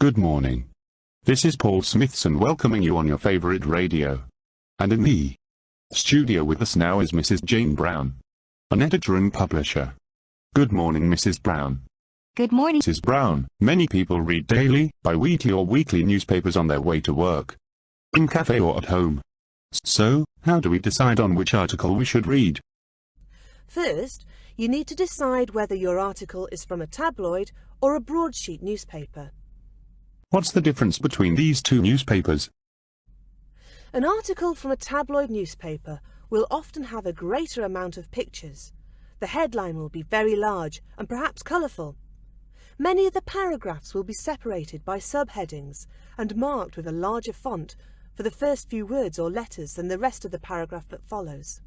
Good morning. This is Paul Smithson welcoming you on your favorite radio. And in the studio with us now is Mrs. Jane Brown, an editor and publisher. Good morning, Mrs. Brown. Good morning. Mrs. Brown, many people read daily, bi-weekly or weekly newspapers on their way to work, in cafe or at home. So, how do we decide on which article we should read? First, you need to decide whether your article is from a tabloid or a broadsheet newspaper. What's the difference between these two newspapers? An article from a tabloid newspaper will often have a greater amount of pictures. The headline will be very large and perhaps colourful. Many of the paragraphs will be separated by subheadings and marked with a larger font for the first few words or letters than the rest of the paragraph that follows.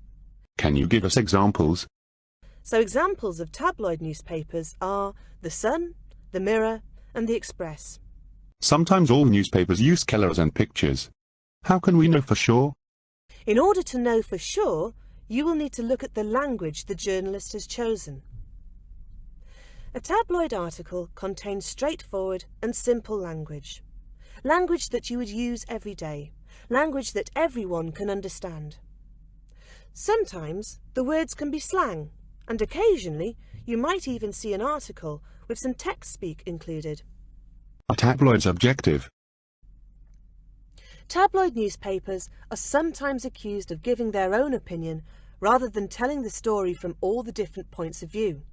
Can you give us examples? So examples of tabloid newspapers are The Sun, The Mirror and The Express. Sometimes all newspapers use colours and pictures. How can we know for sure? In order to know for sure, you will need to look at the language the journalist has chosen. A tabloid article contains straightforward and simple language. Language that you would use every day. Language that everyone can understand. Sometimes the words can be slang, and occasionally you might even see an article with some text speak included. Are tabloids objective? Tabloid newspapers are sometimes accused of giving their own opinion rather than telling the story from all the different points of view.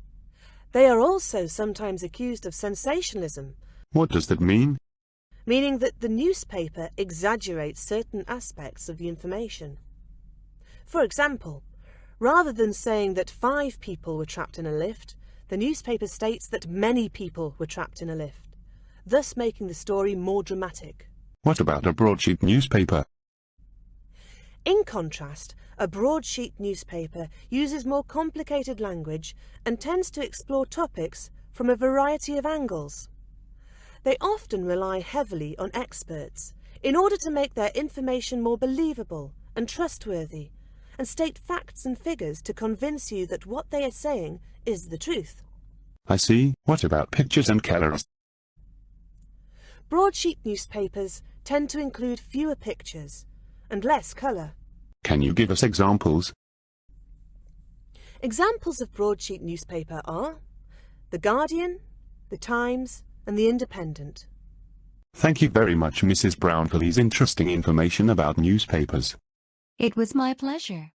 They are also sometimes accused of sensationalism. What does that mean? Meaning that the newspaper exaggerates certain aspects of the information. For example, rather than saying that 5 people were trapped in a lift, the newspaper states that many people were trapped in a lift, thus making the story more dramatic. What about a broadsheet newspaper? In contrast, a broadsheet newspaper uses more complicated language and tends to explore topics from a variety of angles. They often rely heavily on experts in order to make their information more believable and trustworthy, and state facts and figures to convince you that what they are saying is the truth. I see. What about pictures and colours? Broadsheet newspapers tend to include fewer pictures and less colour. Can you give us examples? Examples of broadsheet newspaper are The Guardian, The Times and The Independent. Thank you very much, Mrs. Brown, for these interesting information about newspapers. It was my pleasure.